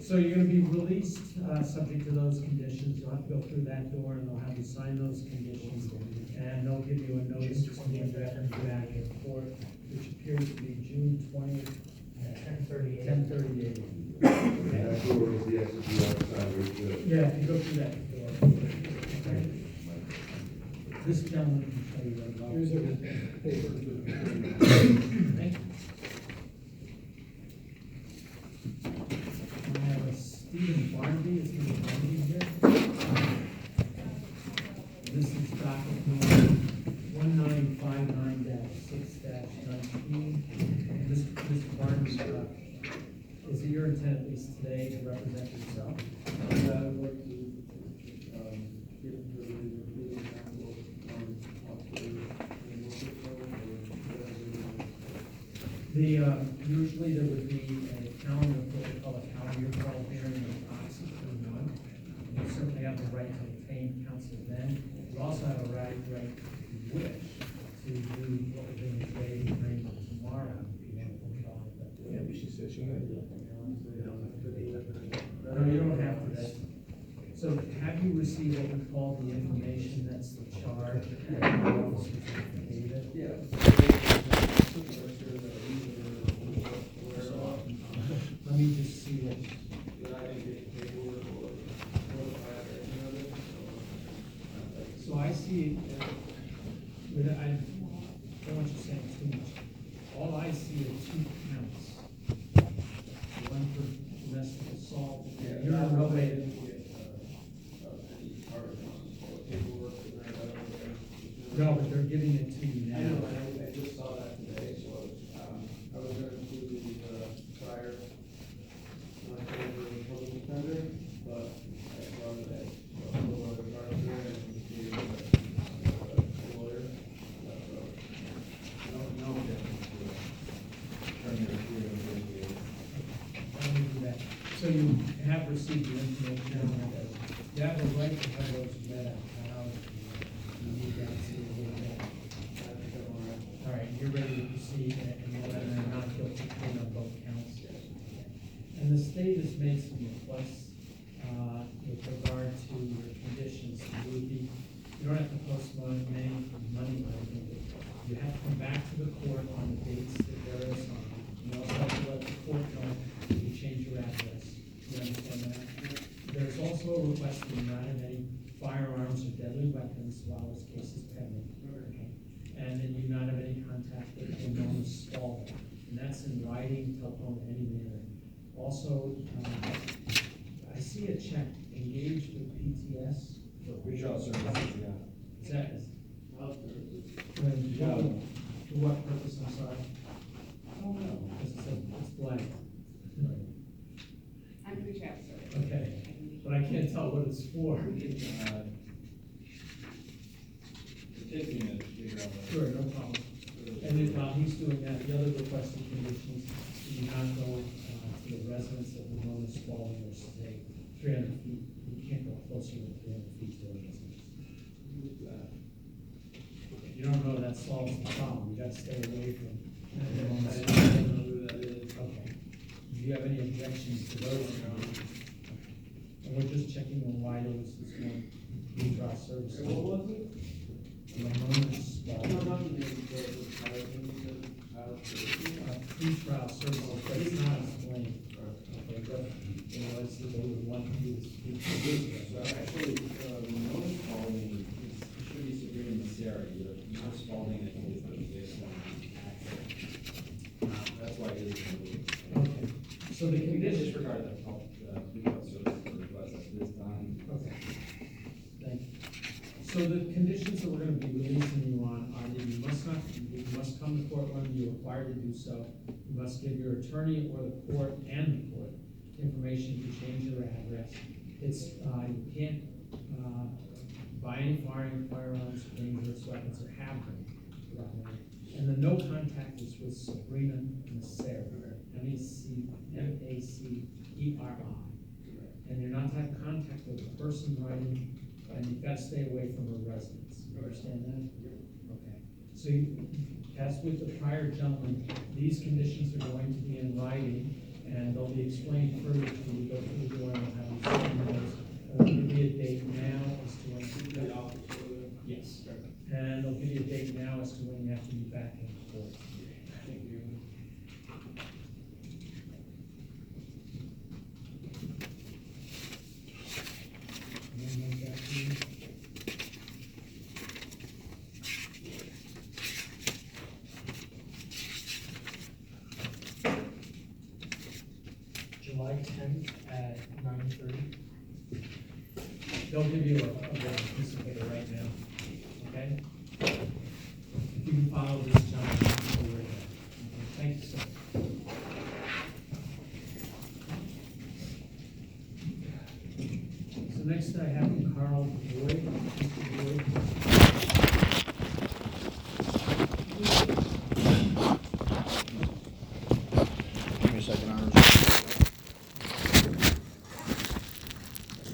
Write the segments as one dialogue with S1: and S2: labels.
S1: So you're gonna be released, subject to those conditions. You'll have to go through that door and they'll have you sign those conditions. And they'll give you a notice to be back in court, which appears to be June 20th, 10:38. 10:38.
S2: That door is the exit to the outside, right there.
S1: Yeah, if you go through that door. This gentleman can show you what about.
S3: Here's a paper.
S1: Thank you. I have a Stephen Barnaby, is Mr. Barnaby here? This is docket number 1959-6-19. Mr. Barnaby, is it your intent at least today to represent yourself?
S3: I would like to give the
S1: usually there would be a calendar, what we call a calendar call hearing or proxy for one. You certainly have the right to obtain counsel then. You also have a right, if you wish, to do what we're doing today, bring them tomorrow.
S3: Yeah, but she said she had.
S1: No, you don't have to. So have you received what we call the information that's the charge?
S3: Yeah.
S1: Let me just see what. So I see, I don't want you saying too much. All I see are 2 counts. One for domestic assault. You're on no way. No, but they're giving it to you
S3: I
S1: now.
S3: know, I just saw that today, so, I was gonna include the prior, favor of public defender, but I saw that, a little other part of there, and the lawyer,
S1: No. Let me do that. So you have received the information. You have a right to have those read out. You need that to see the all right, you're ready to proceed and let them not guilty plea on both counts. And the state has made some requests with regard to your conditions. You don't have to postpone money or anything. You have to come back to the court on the dates that they're assigned. You also have to let the court know if you change your address. You understand that? There's also a request to not have any firearms or deadly weapons while this case is pending. Okay. And then you not have any contact with a known assault. And that's in writing, telephone, any manner. Also, I see a check engaged with PTS.
S4: For pretrial services, yeah.
S1: Is that,
S3: health services.
S1: for what purpose, I'm sorry?
S3: I don't know.
S1: Because it's blank.
S5: I'm pretrial, sir.
S1: Okay, but I can't tell what it's for.
S4: It takes me a minute to figure out what.
S1: Sure, no problem. And then while he's doing that, the other requested conditions, do not go to the residence of the known as Spalding or stay 300 feet. You can't go closer than 300 feet to the residence. If you don't know, that solves the problem. You gotta stay away from.
S3: I don't know who that is.
S1: Okay. Do you have any objections to those? And we're just checking on why there was this one pretrial service.
S3: What was it?
S1: Pretrial services, but it's not explained. Okay, but, you know, it's the way we want to use.
S4: So actually, the notice Spalding should be secured in the Sierra. The notice Spalding, I think, is the biggest one. That's why it is removed.
S1: Okay, so the
S4: You can
S1: condition.
S4: disregard the pretrial services request as this done.
S1: Okay, thank you. So the conditions that we're gonna be releasing you on are that you must come to court when you're required to do so. You must give your attorney or the court information to change your address. It's, you can't, buy any firearms, dangerous weapons, or have them. And the no contact is with Sabrina Maceri, Maceri. And you're not to have contact with the person writing, and you've got to stay away from her residence. You understand that? Okay. So as with the prior gentleman, these conditions are going to be in writing, and they'll be explained further when we go through the door and we'll have you sign those. I'll give you a date now as to when. Yes. And they'll give you a date now as to when you have to be back in court.
S3: Thank you.
S1: And then back to you. July 10th at 9:30. They'll give you a piece of paper right now, okay? If you can follow this, John, we'll worry about it. Okay, thank you, sir. So next I have Carl Boyd. Mr. Boyd.
S5: Give me a second, Honors.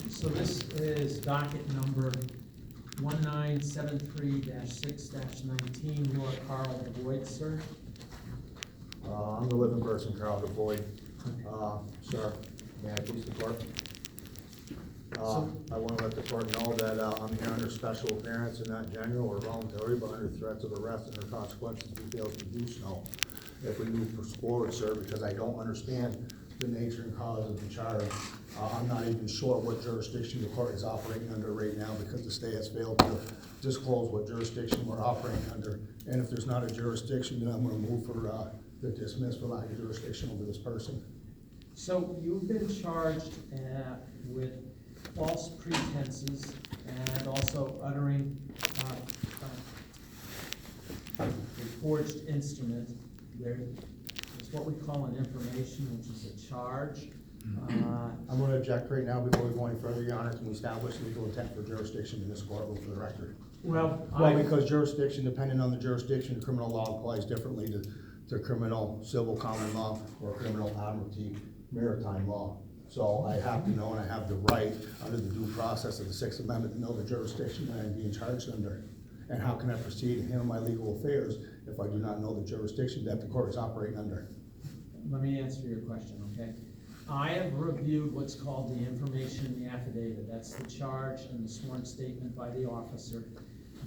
S1: So this is docket number 1973-6-19. You are Carl Boyd, sir.
S5: I'm the living person, Carl DeVoyd. Sir, may I please the court? I want to let the court know that I'm here under special appearance and not general or voluntary, but under threats of arrest and their consequences if he fails to do so. If we move forward, sir, because I don't understand the nature and cause of the charge. I'm not even sure what jurisdiction the court is operating under right now because the state has failed to disclose what jurisdiction we're operating under. And if there's not a jurisdiction, then I'm gonna move for the dismiss for lack of jurisdiction over this person.
S1: So you've been charged with false pretenses and also uttering a forged instrument. There is what we call an information, which is a charge.
S5: I'm gonna object right now before we go any further, Your Honor. Can we establish legal intent for jurisdiction in this courtroom for the record?
S1: Well,
S5: Because jurisdiction, depending on the jurisdiction, criminal law applies differently to criminal civil common law or criminal admiralty maritime law. So I have to know and I have the right under the due process of the Sixth Amendment to know the jurisdiction that I'm being charged under. And how can I proceed and handle my legal affairs if I do not know the jurisdiction that the court is operating under?
S1: let me answer your question, okay? I have reviewed what's called the information in the affidavit. That's the charge and the sworn statement by the officer.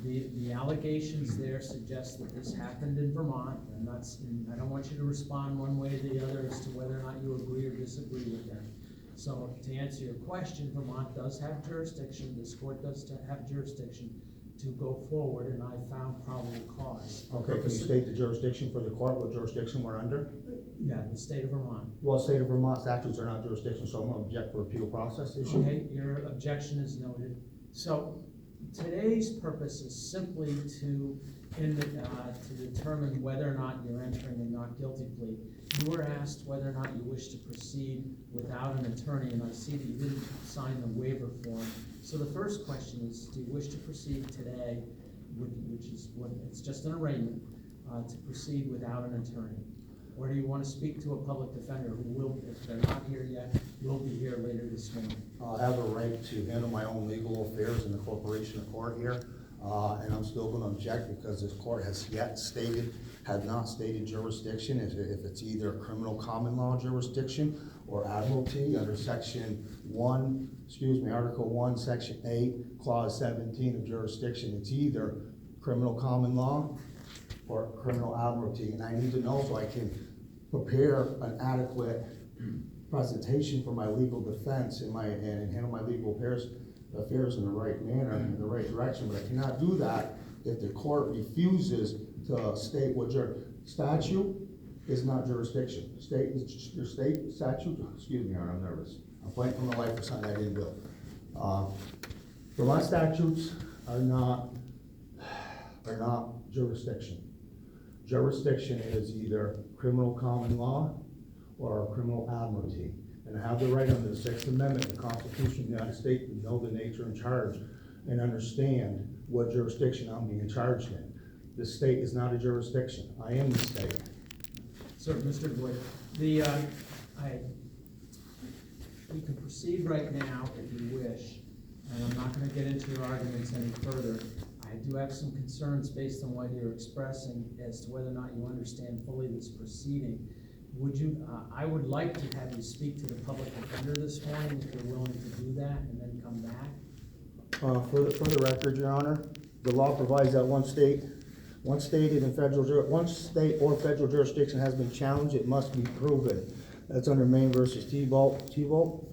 S1: The allegations there suggest that this happened in Vermont, and I don't want you to respond one way or the other as to whether or not you agree or disagree with them. So to answer your question, Vermont does have jurisdiction, this court does have jurisdiction to go forward, and I found probable cause.
S5: Okay, can you state the jurisdiction for the court, what jurisdiction we're under?
S1: Yeah, the state of Vermont.
S5: Well, state of Vermont statutes are not jurisdiction, so I'm gonna object for appeal process issue.
S1: Okay, your objection is noted. So today's purpose is simply to determine whether or not you're entering a not guilty plea. You were asked whether or not you wish to proceed without an attorney, and I see that you didn't sign the waiver form. So the first question is, do you wish to proceed today, which is what, it's just an arraignment, to proceed without an attorney? Or do you want to speak to a public defender who will, if they're not here yet, will be here later this morning?
S5: I have a right to handle my own legal affairs in the corporation of court here, and I'm still gonna object because this court has not stated jurisdiction, if it's either criminal common law jurisdiction or admiralty under Article 1, Section 8, Clause 17 of jurisdiction. It's either criminal common law or criminal admiralty, and I need to know so I can prepare an adequate presentation for my legal defense and handle my legal affairs in the right manner, in the right direction. But I cannot do that if the court refuses to state what statute is not jurisdiction. Your state statute, excuse me, I'm nervous. I'm fighting for my life for something I didn't do. Vermont statutes are not jurisdiction. Jurisdiction is either criminal common law or criminal admiralty. And I have the right under the Sixth Amendment of the Constitution of the United States to know the nature and charge and understand what jurisdiction I'm being charged in. The state is not a jurisdiction. I am the state.
S1: Sir, Mr. Boyd, you can proceed right now if you wish, and I'm not gonna get into your arguments any further. I do have some concerns based on what you're expressing as to whether or not you understand fully this proceeding. would you, I would like to have you speak to the public defender this morning, if you're willing to do that, and then come back.
S5: For the record, Your Honor, the law provides that one state or federal jurisdiction has been challenged, it must be proven. That's under Maine versus T-Bolt,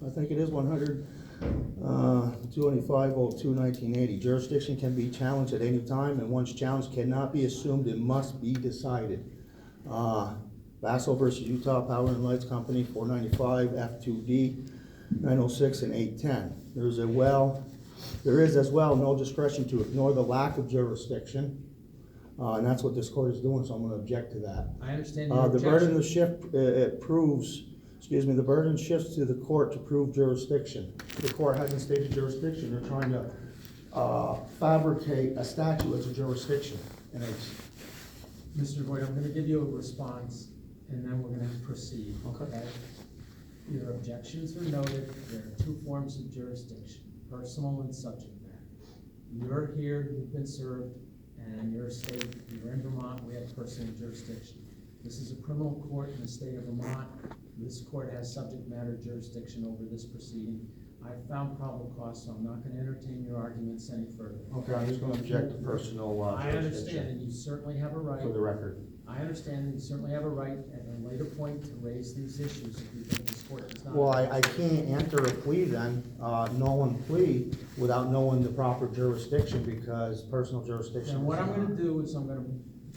S5: I think it is 225/02/1980. Jurisdiction can be challenged at any time, and once challenged cannot be assumed, it must be decided. Bassel versus Utah Power and Lights Company, 495 F2D 906 and 810. There is as well no discretion to ignore the lack of jurisdiction, and that's what this court is doing, so I'm going to object to that.
S1: I understand your
S5: The burden
S1: objection.
S5: of shift the burden shifts to the court to prove jurisdiction. The court hasn't stated jurisdiction. They're trying to fabricate a statute as a jurisdiction, and it's
S1: Mr. Boyd, I'm gonna give you a response, and then we're gonna proceed.
S5: Okay.
S1: Your objections are noted. There are two forms of jurisdiction, personal and subject matter. You're here, you've been served, and you're a state, you're in Vermont, we have personal jurisdiction. This is a criminal court in the state of Vermont. This court has subject matter jurisdiction over this proceeding. I found probable cause, so I'm not gonna entertain your arguments any further.
S5: okay. I'm just going to object to personal
S1: I understand,
S5: jurisdiction
S1: and you certainly have a right.
S5: for the record.
S1: I understand that you certainly have a right at a later point to raise these issues if you think this court does not.
S5: Well, I can't enter a plea then, null plea, without knowing the proper jurisdiction, because personal jurisdiction.
S1: And what
S5: is
S1: I'm
S5: not-
S1: gonna do is I'm gonna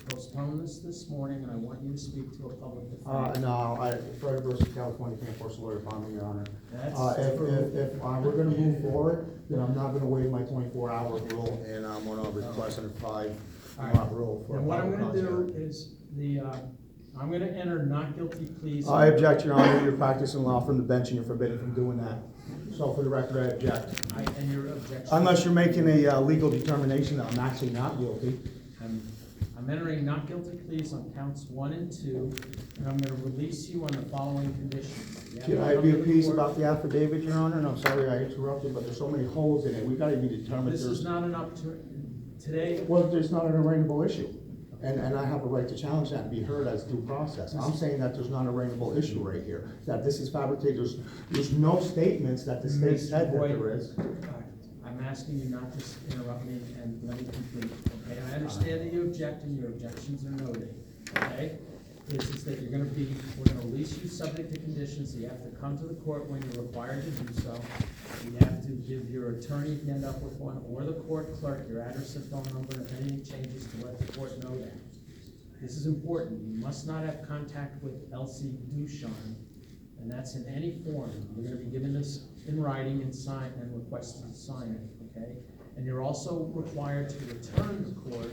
S1: postpone this morning, and I want you to speak to a public defender.
S5: No, Fred versus California can't force a lawyer upon me, Your Honor.
S1: That's
S5: If
S1: for-
S5: we're gonna move forward, then I'm not gonna waive my 24-hour rule, and I'm gonna request a 5-month rule for a
S1: And what I'm
S5: probable
S1: gonna
S5: cause
S1: do
S5: hearing.
S1: is I'm gonna enter not guilty pleas.
S5: I object, Your Honor. You're practicing law from the bench, and you're forbidden from doing that. So for the record, I object.
S1: And your objection.
S5: Unless you're making a legal determination that I'm actually not guilty.
S1: I'm entering not guilty pleas on counts 1 and 2, and I'm gonna release you on the following conditions. You have
S5: Can
S1: to
S5: I
S1: come
S5: be
S1: to the
S5: appeased
S1: court.
S5: about the affidavit, Your Honor? And I'm sorry I interrupted, but there's so many holes in it. We gotta be determined
S1: This is
S5: there's,
S1: not an opportunity, today,
S5: well, there's not an arraignable issue. And I have a right to challenge that and be heard as due process. I'm saying that there's not a arraignable issue right here, that this is fabricated. There's no statements that the state said that there is.
S1: I'm asking you not to interrupt me and let me complete, okay? I understand that you object and your objections are noted, okay? Is that we're gonna release you subject to conditions, so you have to come to the court when you're required to do so. You have to give your attorney, if you end up with one, or the court clerk, your address and phone number, and if anything changes, to let the court know that. This is important. You must not have contact with Elsie Ducharme, and that's in any form. You're gonna be given this in writing and requested to sign it, okay? And you're also required to return to court,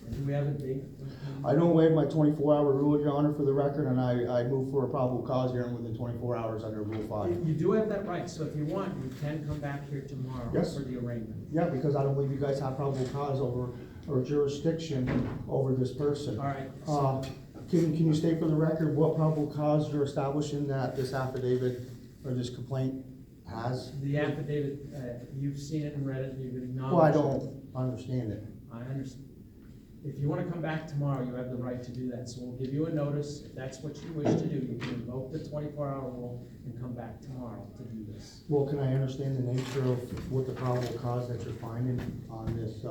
S1: and do we have a date?
S5: I don't waive my 24-hour rule, Your Honor, for the record, and I move for a probable cause hearing within 24 hours under Rule 5.
S1: You do have that right, so if you want, you can come back here tomorrow
S5: Yes.
S1: for the arraignment.
S5: Yeah, because I don't believe you guys have probable cause over, or jurisdiction over this person.
S1: All right,
S5: Can you state for the record what probable cause you're establishing that this affidavit or this complaint has?
S1: the affidavit, you've seen it and read it, and you've acknowledged.
S5: Well, I don't understand it.
S1: I understand. If you wanna come back tomorrow, you have the right to do that, so we'll give you a notice. If that's what you wish to do, you can invoke the 24-hour rule and come back tomorrow to do this.
S5: Well, can I understand the nature of what the probable cause that you're finding on this?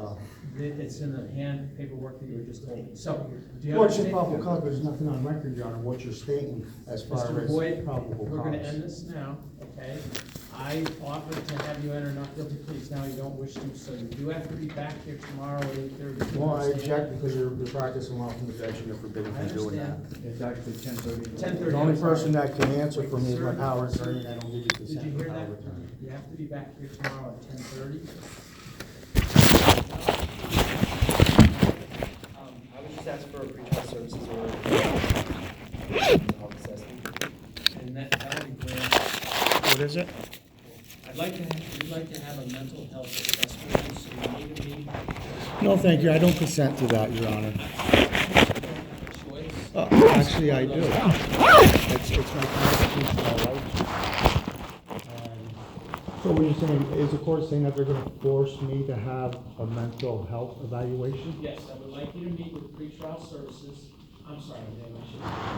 S1: It's in the hand paperwork that you were just holding. So, do you have?
S5: What's your probable cause? There's nothing on record, Your Honor, what you're stating as far
S1: Mr.
S5: as
S1: Boyd,
S5: probable
S1: we're gonna
S5: cause.
S1: end this now, okay? I offered to have you enter not guilty pleas, now you don't wish to, so you do have to be back here tomorrow at 8:30.
S5: Well, I object because you're practicing law from the bench and you're forbidden
S1: I
S5: from doing that.
S1: understand.
S3: It's actually 10:30.
S1: 10:30.
S5: The only
S1: I'm sorry.
S5: person that can answer for me is my
S1: Sir,
S5: power attorney, and I don't give you
S1: Did
S5: consent
S1: you
S5: for
S1: hear
S5: power
S1: that?
S5: attorney.
S1: You have to be back here tomorrow at 10:30.
S6: I would just ask for a pretrial services or health assessment.
S1: And that would be great.
S5: What is it?
S1: We'd like to have a mental health assessment, so you need to be.
S5: No, thank you, I don't consent to that, Your Honor.
S1: Choice.
S5: Actually, I do. It's my constitutional right. So what you're saying, is the court saying that they're gonna force me to have a mental health evaluation?
S1: Yes, I would like you to meet with pretrial services I'm sorry, Dave, I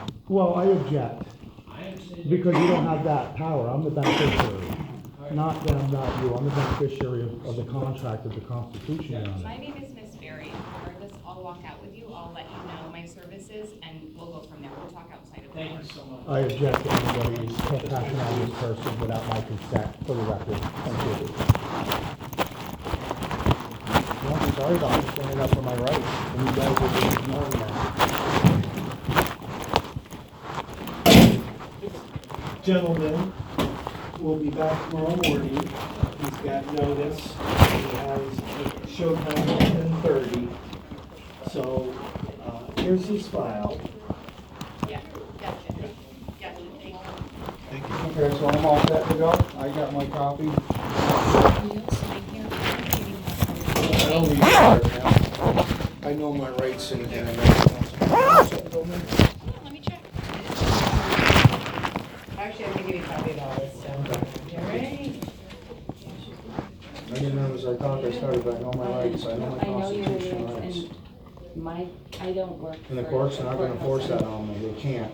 S1: should.
S7: Well, I object,
S1: I understand.
S7: because you don't have that power. I'm the beneficiary. Not them, not you. I'm the beneficiary of the contract of the Constitution, Your Honor.
S8: My name is Miss Berry. Regardless, I'll walk out with you. I'll let you know my services, and we'll go from there. We'll talk outside of the
S1: Thank
S8: door.
S1: you so much.
S7: I object to anybody passing on this person without my consent, for the record. Thank you. Well, I'm sorry, I'm just standing up for my rights, and you guys are just ignoring that.
S9: Gentlemen, will be back tomorrow morning. He's got notice. He has a showtime at 10:30. So, here's his file.
S8: Yeah, gotcha. Gotcha, thank you.
S5: Okay, so I'm all set to go. I got my copy.
S8: You don't sign here.
S5: I don't need to now. I know my rights and I know.
S8: Let me check.
S10: Actually, I'm gonna give you a copy of all this stuff. You ready?
S5: I get nervous, I talk, I started, but I know my rights, I know my
S11: I know your
S5: constitutional
S11: rights,
S5: rights.
S11: and I don't work.
S5: And the
S11: for
S5: court's not gonna
S11: courthouse.
S5: force that on me, they can't.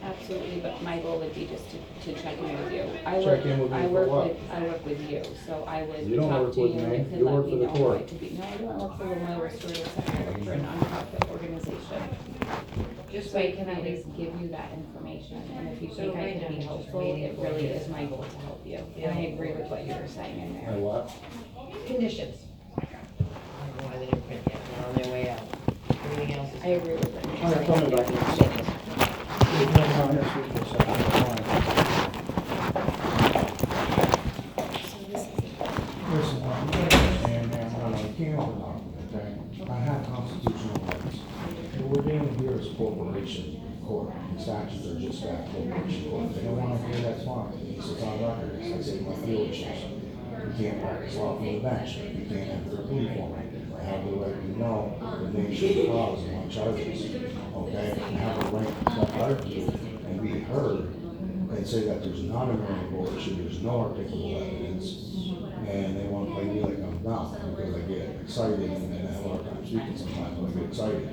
S11: Absolutely, but my goal would be just to check in with you.
S5: Check in with me for what?
S11: I work with you, so I would
S5: You don't
S11: talk
S5: work
S11: to
S5: with
S11: you, and
S5: me.
S11: you could
S5: You
S11: let
S5: work
S11: me
S5: for the
S11: know
S5: court.
S11: who I could be. No, I don't work for the Loyal Restorative Center, I work for a nonprofit organization.
S10: Just
S11: So I can at least give you that information, and if you think I can be helpful, it really is my goal to help you. And I agree with what you were saying in
S5: My
S11: there.
S5: what?
S10: Conditions. I don't know why they didn't print yet, they're on their way out. Everything else is.
S11: I agree with what you're
S5: All right, tell me about
S11: saying.
S5: this. There's no time this week for a second, that's fine. Listen, I'm gonna understand that, I'm on camera, okay? I have constitutional rights. What we're dealing here is corporation court, and statutes are just that, corporation court. If they don't wanna hear, that's fine, it's on record, it's like saying my field issues. You can't practice law from the bench, you can't enter a plea form. I have the right to know the nature of the cause and my charges, okay? I have a right to argue and be heard and say that there's not a meaningful issue, there's no articulable evidence, and they want to play me like I'm dumb because I get excited and I have a hard time speaking sometimes when I get excited.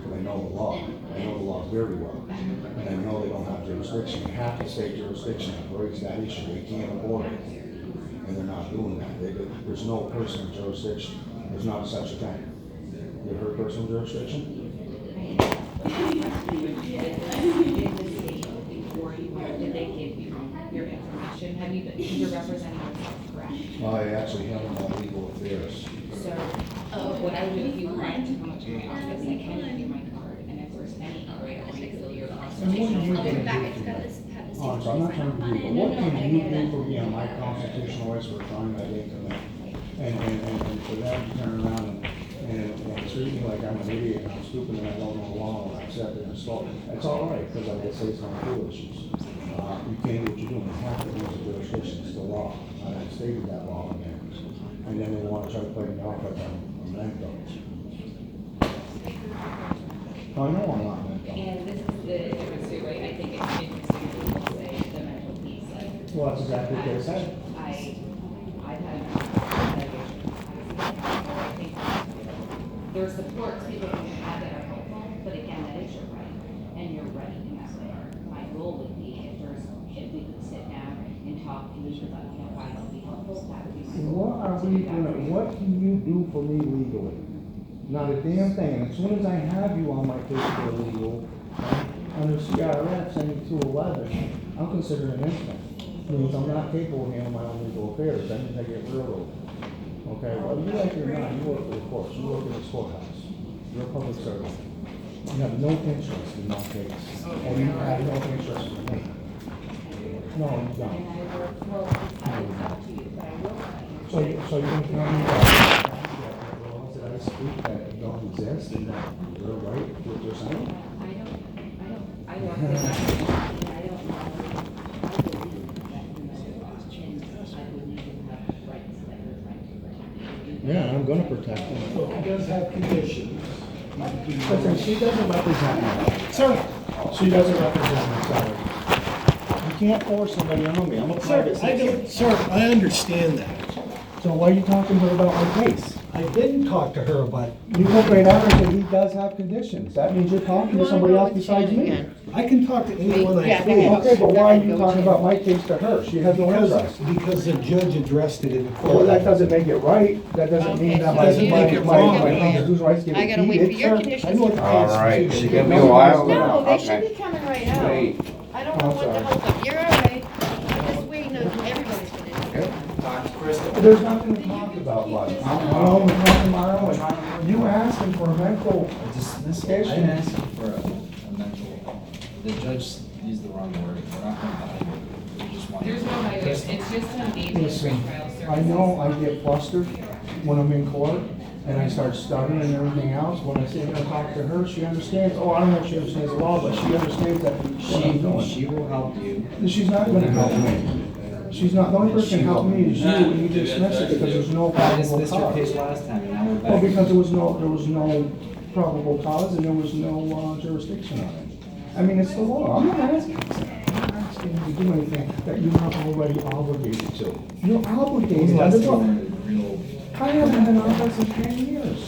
S5: But I know the law. I know the law very well. And I know they don't have jurisdiction. They have to state jurisdiction and raise that issue. They can't avoid it. And they're not doing that. There's no personal jurisdiction. There's not such a thing. You heard personal jurisdiction?
S11: Did they give you your information? Have you been, you're representing yourself, correct?
S5: Well, I actually handle my legal affairs.
S11: So, what I do, if you want to come up to my office, I can give you my card, and if there's any area that makes it your
S5: And what are
S11: constitutional.
S5: you gonna do for me? Oh, so I'm not trying to be, but what can you do for me on my constitutional rights for a crime that I didn't commit? And for them to turn around and treat me like I'm an idiot and I'm stupid and I don't know the law and I accept it and slow. That's all right, because I get say some foolishness. You can't do what you're doing, you have to use the jurisdiction, it's the law. And I stated that law in there. And then they want to try to play me off like I'm mental. I know I'm not mental.
S11: And this is the difference too, right? I think it's interesting that people say the mental piece, like.
S5: Well, that's exactly what they said.
S11: I've had I think there's supports people can have that are helpful, but again, that is your right, and you're right in that way. My goal would be if we could sit down and talk to each other, why don't we help us, that would be my goal.
S5: What can you do for me legally? Not a damn thing. And as soon as I have you on my case for legal, under CRF 7211, I'm considered an infant. Means I'm not capable of handling my own legal affairs. That means I get railroaded. Okay, well, you like it or not, you work for the courts, you work in this courthouse. You're a public servant. You have no interest in my case, and you have no interest in me. No, you don't.
S11: And I work, well, I will talk to you, but I will tell you.
S5: So you can tell me that the laws that I speak that don't exist and that you're right with what you're saying?
S11: I work with that, and I don't know, I believe that you know the law, and I believe you have rights that you're trying to protect.
S5: Yeah, I'm gonna protect them.
S9: He does have conditions.
S5: Listen, she doesn't represent me.
S9: Sir,
S5: She doesn't represent me, sorry. You can't force somebody on me, I'm a private
S9: sir,
S5: citizen.
S9: I understand that.
S5: So why are you talking to her about my case?
S9: I didn't talk to her about it. You look right at her and say, he does have conditions. That means you're talking to somebody else besides me. I can talk to anyone I
S10: Yeah,
S9: please.
S10: go
S9: Okay, but why are you
S10: ahead,
S9: talking
S10: go
S9: about my case to her? She has no interest.
S3: Because the judge addressed it in the
S9: Well,
S3: court.
S9: that doesn't make it right. That doesn't mean
S10: Okay,
S9: that
S10: so
S9: my,
S3: you make it wrong.
S9: constitutional rights get
S10: I gotta wait
S9: impeded.
S10: for your
S9: Sir,
S10: conditions
S9: I know
S10: to
S9: it's
S10: come.
S9: fine.
S12: All right,
S9: She
S12: you
S9: didn't
S12: give me
S9: know
S12: a while?
S10: No, they
S12: Okay.
S10: should be coming right out.
S12: Wait.
S10: I don't know
S9: I'm
S10: what the
S9: sorry.
S10: hell's up. You're all right. I'm just waiting on everybody's conditions.
S9: There's nothing to talk about, bud. I'm home with my tomorrow, and you asking for a mental
S4: Dismissal, I didn't ask you for a mental, the judge used the wrong word, we're not gonna value it, we just want.
S8: There's no evaluation, it's just to engage in
S9: Listen,
S8: pretrial services.
S9: I know I get flustered when I'm in court, and I start stuttering and everything else. When I sit here and talk to her, she understands, oh, I don't know if she understands the law, but she understands that what I'm doing.
S4: She will help you.
S9: She's not gonna help me. She's not, the only person who can help me is you, and you dismiss it because there's no
S4: I
S9: probable
S4: dismissed your case
S9: cause.
S4: last time, and now we're back.
S9: Well, because there was no probable cause and there was no jurisdiction on it. I mean, it's the law. I'm not asking you to do anything that you're not already obligated to. You're
S4: When was
S9: obligated
S4: the last
S9: under
S4: time
S9: law.
S4: you learned real?
S9: I haven't been on this in 10 years.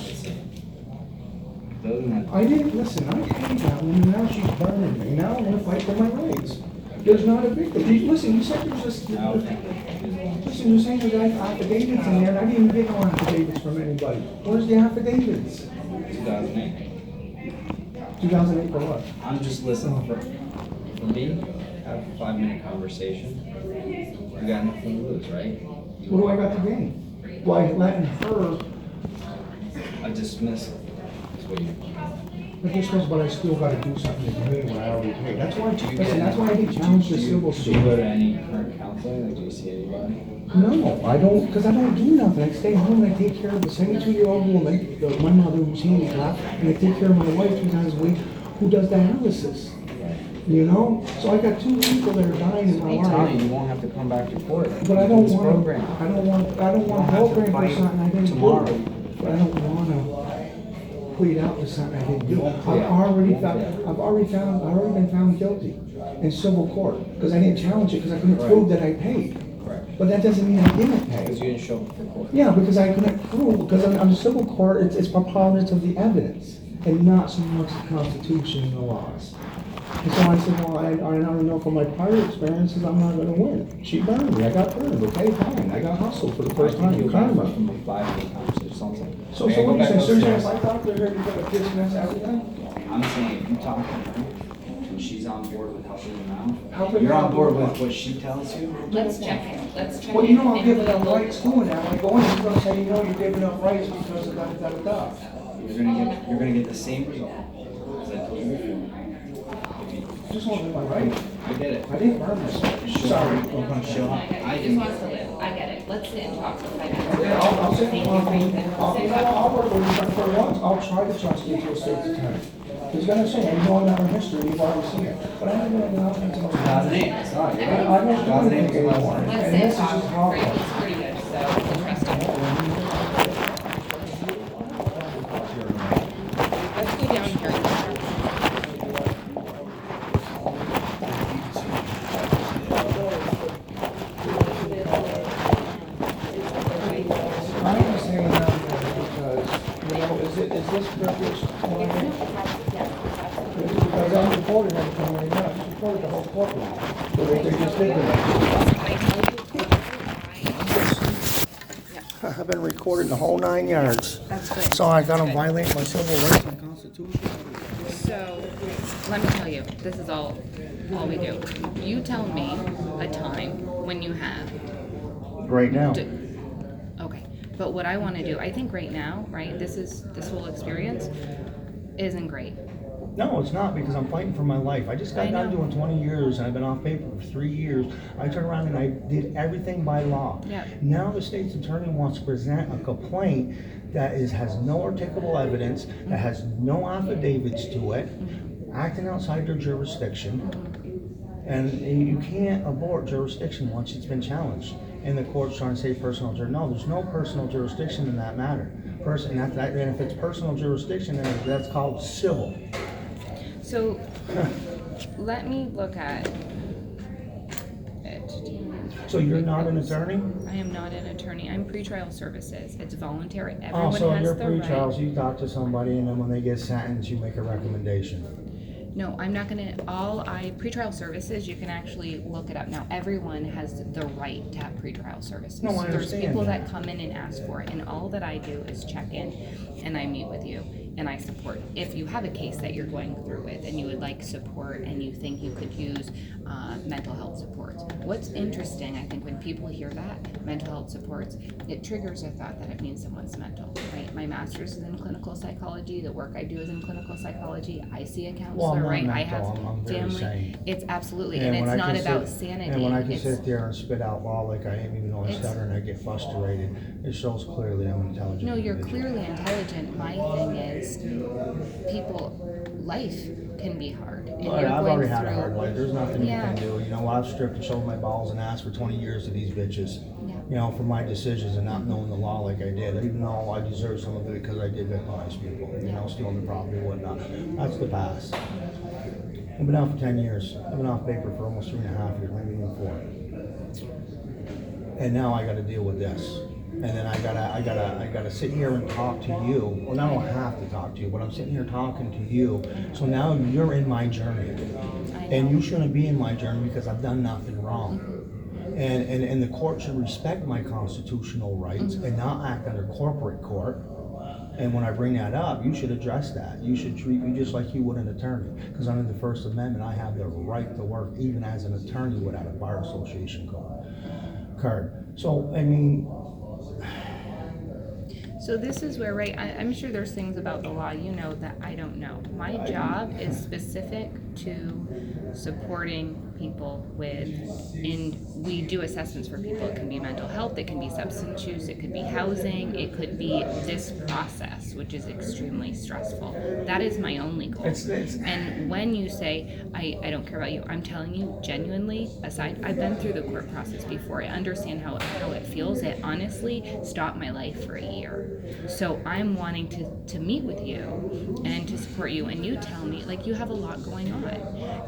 S4: Doesn't have.
S9: I didn't, listen, I paid that woman, now she's burning me, now I wanna fight for my rights. There's not a big, listen, you said there's this, listen, you're saying there's affidavits in there, and I didn't even get no affidavits from anybody. Where's the affidavits?
S4: 2008.
S9: 2008 for what?
S4: I'm just listening, for me, have a 5-minute conversation, you got nothing to lose, right?
S9: What do I got to gain? By letting her,
S4: A dismissal is what you.
S9: but this was, but I still gotta do something to pay when I already paid. That's why, listen, that's why I didn't challenge the civil
S4: Do you go
S9: suit.
S4: to any current counseling, like, do you see anybody?
S9: No, I don't, because I don't do nothing. I stay home and I take care of the 72-year-old woman, my mother who's handicapped, and I take care of my wife 2 times a week who does dialysis. You know? So I got 2 people that are dying in my
S4: I'm telling
S9: life.
S4: you, you won't have to come back to court.
S9: But I don't
S4: This
S9: want,
S4: program.
S9: I don't want a
S4: have to
S9: program for
S4: fight
S9: something I didn't
S4: tomorrow.
S9: do. But I don't wanna plead out for something I didn't do.
S4: won't
S9: I've
S4: plead out.
S9: already been found guilty in civil court, because I didn't challenge it, because I couldn't prove that I paid.
S4: Correct.
S9: But that doesn't mean I didn't
S4: Because
S9: pay.
S4: you didn't show up for court.
S9: Yeah, because I couldn't prove, because on the civil court, it's preponderance of the evidence, and not so much the Constitution and the laws. And so I said, well, I don't know from my prior experiences, I'm not gonna win. She burned me, I got burned, okay, fine, I got hustled for the first time in karma.
S4: From a 5-minute conversation, something.
S9: So what do you say, Susan, if I talk to her, you're gonna dismiss everything?
S4: I'm saying, if you talk to her, and she's on board with helping you
S9: How
S4: out,
S9: could
S4: you're
S9: I
S4: on board
S9: do
S4: with
S9: that?
S4: what she tells you,
S8: Let's check it, let's check it.
S9: Well, you know, I'm
S8: and
S9: giving
S8: we'll
S9: up
S8: go-
S9: rights doing that, like, oh, you're gonna say, you know, you're giving up rights because of da-da-da-da.
S4: you're gonna get the same result. As I told you before.
S9: Just want to do my right.
S4: I get it.
S9: I didn't burn myself. Sorry.
S4: I'm gonna show up.
S8: I just want to live, I get it, let's sit and talk for 5 minutes.
S9: Okay, I'll sit,
S8: Thank you
S9: I'll
S8: for your time.
S9: I'll work with you for once, I'll try to trust you to a state's attorney. He's gonna say, I know our history, you've already seen it, but I haven't been out until.
S4: 2008, I saw it. You're right.
S9: I don't do
S4: 2008
S9: anything
S4: was the
S9: anymore.
S4: last time.
S8: Let's
S9: And
S8: sit
S9: this
S8: and
S9: is
S8: talk,
S9: just how.
S8: Great, it's pretty good, so we'll trust him. Let's go down here.
S9: I am saying that because, you know, is this privilege? Because I'm reporting everything right now, I just reported the whole courtroom. So they just did that. I've been recording the whole 9 yards.
S8: That's good.
S9: So I gotta violate my civil rights and constitution.
S8: So, let me tell you, this is all we do. You tell me a time when you have.
S9: Right now.
S8: Okay, but what I wanna do, I think right now, right, this whole experience isn't great.
S9: No, it's not, because I'm fighting for my life. I just got
S8: I
S9: done
S8: know.
S9: doing 20 years, and I've been off paper for 3 years. I turned around and I did everything by law.
S8: Yeah.
S9: Now the state's attorney wants to present a complaint that has no articulable evidence, that has no affidavits to it, acting outside their jurisdiction. And you can't abort jurisdiction once it's been challenged. And the court's trying to say personal jurisdiction. No, there's no personal jurisdiction in that matter. And if it's personal jurisdiction, then that's called civil.
S8: So, let me look at it.
S7: So you're not an attorney?
S8: I am not an attorney. I'm pretrial services. It's voluntary.
S7: Oh,
S8: Everyone
S7: so
S8: has
S7: you're
S8: the
S7: pretrial,
S8: right.
S7: so you talk to somebody and then when they get sentenced, you make a recommendation.
S8: No, I'm not gonna, pretrial services, you can actually look it up. Now, everyone has the right to have pretrial services.
S7: No, I
S8: There's
S7: understand
S8: people
S7: that.
S8: that come in and ask for it, and all that I do is check in, and I meet with you, and I support. If you have a case that you're going through with, and you would like support, and you think you could use mental health supports. What's interesting, I think, when people hear that, mental health supports, it triggers a thought that it means someone's mental, right? My master's is in clinical psychology, the work I do is in clinical psychology, I see a counselor.
S7: Well, I'm not
S8: Right, I
S7: mental,
S8: have
S7: I'm very
S8: family.
S7: sane.
S8: It's absolutely,
S7: And
S8: and
S7: when
S8: it's
S7: I
S8: not
S7: can
S8: about
S7: sit-
S8: sanity.
S7: And when I can
S8: It's-
S7: sit there and spit out law like I am, even though I
S8: It's-
S7: stutter and I get frustrated, it shows clearly I'm intelligent.
S8: No, you're
S7: individual.
S8: clearly intelligent. My thing is, life can be hard. And
S7: But
S8: you're
S7: I've
S8: going
S7: already had a
S8: through-
S7: hard life, there's nothing you
S8: Yeah.
S7: can do, you know, I've stripped and sold my balls and ass for 20 years to these bitches.
S8: Yeah.
S7: You know, for my decisions and not knowing the law like I did, even though I deserve some of it because I did victimize people, you know, stealing the property and whatnot. That's the past. I've been out for 10 years, I've been off paper for almost 3.5 years, maybe even 4. And now I gotta deal with this. And then I gotta sit here and talk to you. Well, now I don't have to talk to you, but I'm sitting here talking to you. So now you're in my journey. And you shouldn't be in my journey because I've done nothing wrong. And the court should respect my constitutional rights and not act under corporate court. And when I bring that up, you should address that. You should treat me just like you would an attorney. Because under the First Amendment, I have the right to work even as an attorney without a bar association card. So, I mean,
S8: So this is where, right, I'm sure there's things about the law you know that I don't know. My job is specific to supporting people with, and we do assessments for people. It can be mental health, it can be substance use, it could be housing, it could be this process, which is extremely stressful. That is my only goal. And when you say, I don't care about you, I'm telling you genuinely, aside, I've been through the court process before. I understand how it feels. It honestly stopped my life for a year. So I'm wanting to meet with you and to support you, and you tell me, like, you have a lot going on.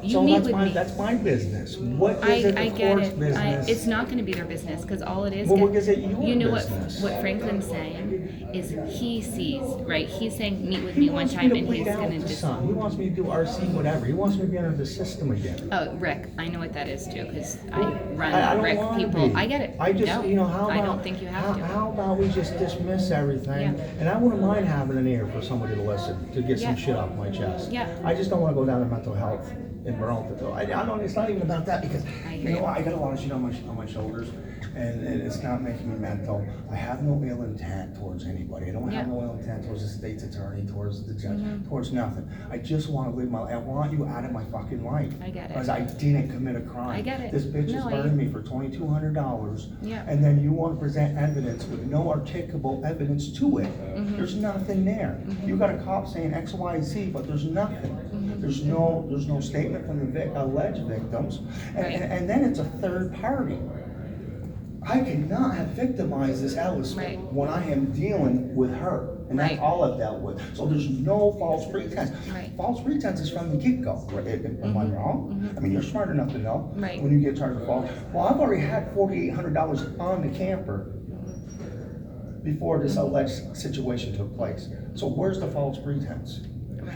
S8: You
S7: so
S8: meet
S7: that's
S8: with
S7: my
S8: me.
S7: that's my business. What is it
S8: I
S7: the
S8: get
S7: court's
S8: it.
S7: business?
S8: It's not going to be their business because all it is.
S7: Well, what is it your
S8: you know
S7: business?
S8: what Franklin's saying is he sees, right? He's saying meet with me one
S7: wants
S8: time
S7: me
S8: and
S7: to
S8: he's
S7: plead out
S8: going to
S7: to
S8: just.
S7: some. He wants me to do RC whatever. He wants me to be under the system again.
S8: Oh, Rick, I know what that is too because I run
S7: I don't
S8: Rick
S7: wanna
S8: people.
S7: be.
S8: I get it.
S7: I just,
S8: No,
S7: you know, how about,
S8: I don't think you have to.
S7: How about we just dismiss everything?
S8: Yeah.
S7: And I wouldn't mind having an ear for somebody to listen, to get some
S8: Yeah.
S7: shit off my chest.
S8: Yeah.
S7: I just don't want to go down to mental health in Burlington. I don't, it's not even about that because,
S8: I
S7: you
S8: hear
S7: know,
S8: you.
S7: I got a lot of shit on my shoulders and it's not making me mental. I have no ill intent towards anybody. I don't
S8: Yeah.
S7: have no ill intent towards the state's attorney, towards the judge,
S8: Mhm.
S7: towards nothing. I just want to live my life. I want you out of my fucking life.
S8: I get it.
S7: Because I didn't commit a crime.
S8: I get it.
S7: This bitch is
S8: No,
S7: burning me for $2,200.
S8: Yeah.
S7: And then you want to present evidence with no articulable evidence to it.
S8: Mhm.
S7: There's nothing there.
S8: Mhm.
S7: You got a cop saying X, Y, Z, but there's nothing.
S8: Mhm.
S7: There's no statement from the alleged victims. And,
S8: Right.
S7: and then it's a third party. I cannot have victimized this Alice
S8: Right.
S7: when I am dealing with her. And that's
S8: Right.
S7: all I've dealt with. So there's no false pretense.
S8: Right.
S7: False pretense is from the get-go. Am I wrong?
S8: Mhm.
S7: I mean, you're smart enough to know
S8: Right.
S7: when you get charged with false. Well, I've already had $4,800 on the camper before this alleged situation took place. So where's the false pretense?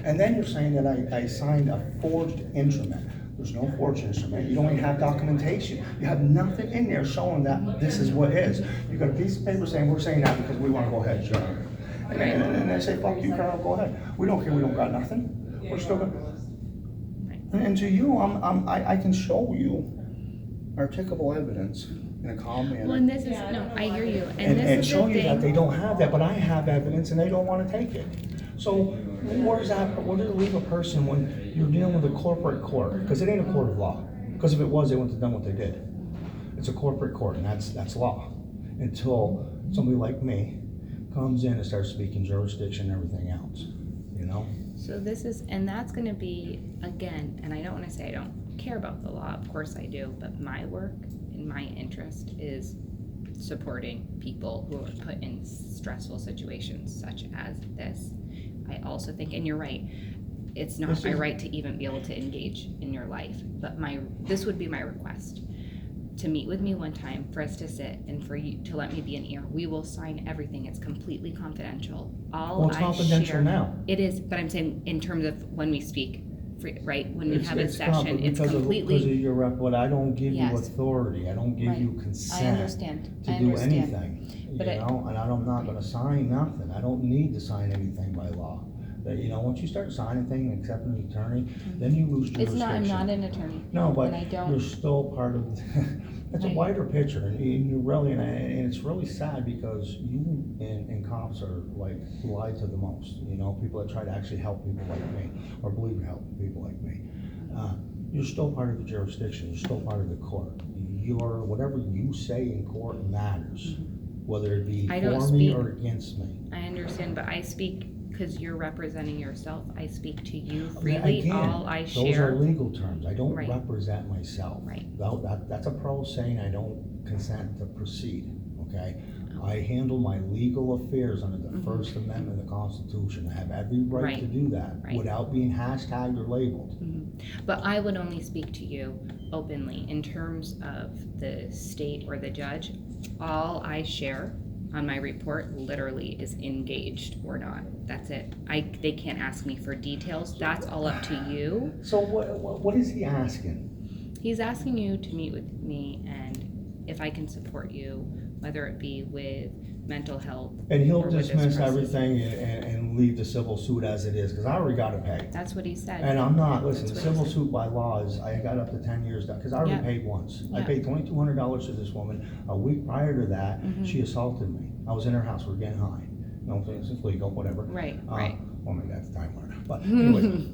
S7: And then you're saying that I signed a forged instrument. There's no forged instrument. You don't even have documentation. You have nothing in there showing that this is what is. You got a piece of paper saying, we're saying that because we want to go ahead, sure. And they say, fuck you, Carl, go ahead. We don't care, we don't got nothing. We're still gonna. And to you, I can show you articulable evidence in a calm manner.
S8: Well, and this is, no, I hear you. And this
S7: And
S8: is
S7: show
S8: the
S7: you that they
S8: thing.
S7: don't have that, but I have evidence and they don't want to take it. So where does it leave a person when you're dealing with a corporate court? Because it ain't a court of law. Because if it was, they wouldn't have done what they did. It's a corporate court, and that's law. Until somebody like me comes in and starts speaking jurisdiction and everything else, you know?
S8: So this is, and that's gonna be, again, and I don't wanna say I don't care about the law, of course I do, but my work and my interest is supporting people who are put in stressful situations such as this. I also think, and you're right, it's not my right to even be able to engage in your life, but this would be my request. to meet with me one time, for us to sit and for you to let me be an ear. We will sign everything. It's completely confidential. All
S7: Well, it's
S8: I
S7: confidential
S8: share-
S7: now.
S8: It is, but I'm saying in terms of when we speak, right? When we
S7: It's-
S8: have a
S7: it's
S8: session, it's
S7: because of
S8: completely.
S7: your rep, but I don't give you
S8: Yes.
S7: authority, I don't give
S8: Right.
S7: you
S8: I
S7: consent
S8: understand.
S7: to
S8: I
S7: do
S8: understand.
S7: anything, you
S8: But
S7: know, and I'm not gonna sign nothing, I don't need to sign anything by law. That, you know, once you start signing things, and accepting an attorney, then you lose jurisdiction.
S8: It's not, I'm not an attorney.
S7: No, but
S8: And I don't.
S7: you're still part of, it's a
S8: Right.
S7: wider picture, and you really, and it's really sad because you and cops are like lied to the most, you know, people that try to actually help people like me, or believe in helping people like me. You're still part of the jurisdiction, you're still part of the court. You're, whatever you say in court matters, whether it be
S8: I don't
S7: for me
S8: speak-
S7: or against me.
S8: I understand, but I speak because you're representing yourself. I speak to you freely.
S7: Again,
S8: All I
S7: those
S8: share.
S7: are legal terms, I don't
S8: Right.
S7: represent myself.
S8: Right.
S7: That's a pro saying I don't consent to proceed, okay?
S8: Oh.
S7: I handle my legal affairs under the
S8: Mhm.
S7: First Amendment of the Constitution, I have every right to
S8: Right.
S7: do that,
S8: Right.
S7: without being hashtagged or labeled.
S8: Mhm. But I would only speak to you openly in terms of the state or the judge. All I share on my report literally is engaged or not. That's it. They can't ask me for details. That's all up to you.
S7: So what is he asking?
S8: He's asking you to meet with me and if I can support you, whether it be with mental health.
S7: And
S8: or
S7: he'll
S8: with this
S7: dismiss
S8: process.
S7: everything and leave the civil suit as it is, cause I already gotta pay.
S8: That's what he said.
S7: And I'm not, listen, the
S8: That's what he
S7: civil
S8: said.
S7: suit by law is, I got up to 10 years down, cause I already
S8: Yeah.
S7: paid once. I
S8: Yeah.
S7: paid $2,200 to this woman. A week prior to that,
S8: Mhm.
S7: she assaulted me. I was in her house, we were getting high. No, it's legal, whatever.
S8: Right, right.
S7: Well, maybe at the time, whatever. But anyways.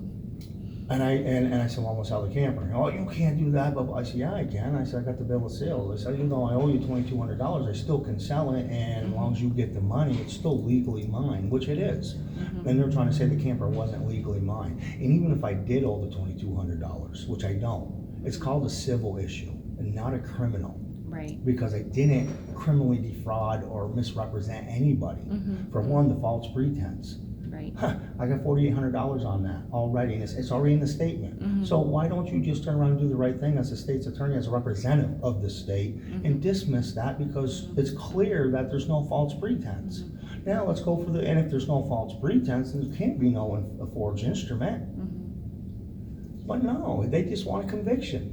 S7: And I said, well, I'm gonna sell the camper. Oh, you can't do that, but I said, yeah, I can. I said, I got the bill of sale. I said, even though I owe you $2,200, I still can sell it, and as long as you get the money, it's still legally mine, which it is.
S8: Mhm.
S7: And they're trying to say the camper wasn't legally mine. And even if I did owe the $2,200, which I don't, it's called a civil issue and not a criminal.
S8: Right.
S7: Because I didn't criminally defraud or misrepresent anybody.
S8: Mhm.
S7: For one, the false pretense.
S8: Right.
S7: I got $4,800 on that already, and it's already in the statement.
S8: Mhm.
S7: So why don't you just turn around and do the right thing as the state's attorney, as a representative of the state, and dismiss that because it's clear that there's no false pretense. Now let's go for and if there's no false pretense, then there can't be no forged instrument.
S8: Mhm.
S7: But no, they just want a conviction.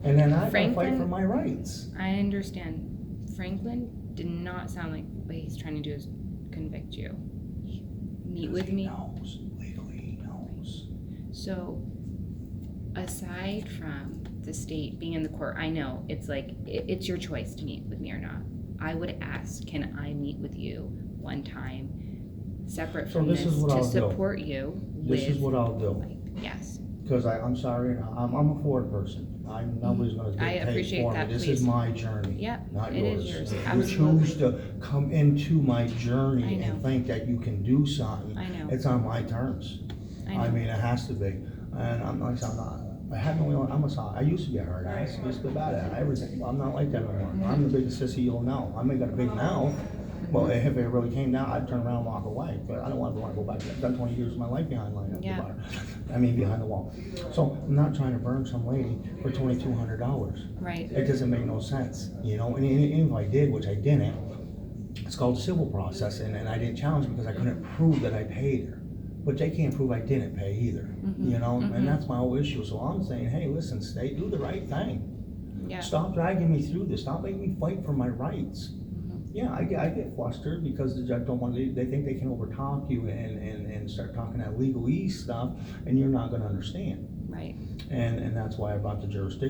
S7: And then I gotta fight
S8: Franklin-
S7: for my rights.
S8: I understand. Franklin did not sound like what he's trying to do is convict you. Meet with me.
S7: He knows, legally he knows.
S8: So, aside from the state being in the court, I know it's like, it's your choice to meet with me or not. I would ask, can I meet with you one time, separate
S7: So
S8: from
S7: this
S8: this,
S7: is what
S8: to
S7: I'll do.
S8: support you with?
S7: This is what I'll do.
S8: like, yes.
S7: Because I'm sorry, I'm a Ford person. Nobody's gonna
S8: I
S7: dictate
S8: appreciate
S7: for me.
S8: that,
S7: This
S8: please.
S7: is my journey,
S8: Yeah,
S7: not
S8: it
S7: yours.
S8: is yours,
S7: You
S8: absolutely.
S7: choose to come into my
S8: I
S7: journey
S8: know.
S7: and think that you can do something.
S8: I know.
S7: It's on my terms.
S8: I know.
S7: I mean, it has to be. And I'm not, I have no, I used to be a hard ass, I used to be bad at everything. I'm not like that anymore. I'm the biggest sissy you'll know. I may got a big mouth. Well, if it really came down, I'd turn around and walk away, but I don't want to go back. I've done 20 years of my life behind
S8: Yeah.
S7: behind the wall. So I'm not trying to burn some lady for $2,200.
S8: Right.
S7: It doesn't make no sense, you know, and if I did, which I didn't, it's called a civil process, and I didn't challenge because I couldn't prove that I paid her. But they can't prove I didn't pay either, you know, and that's my whole issue. So I'm saying, hey, listen, state, do the right thing.
S8: Yeah.
S7: Stop dragging me through this. Stop making me fight for my rights. Yeah, I get flustered because the judge don't want to, they think they can overtalk you and start talking that legalese stuff, and you're not gonna understand.
S8: Right.
S7: And that's why I brought the jurisdiction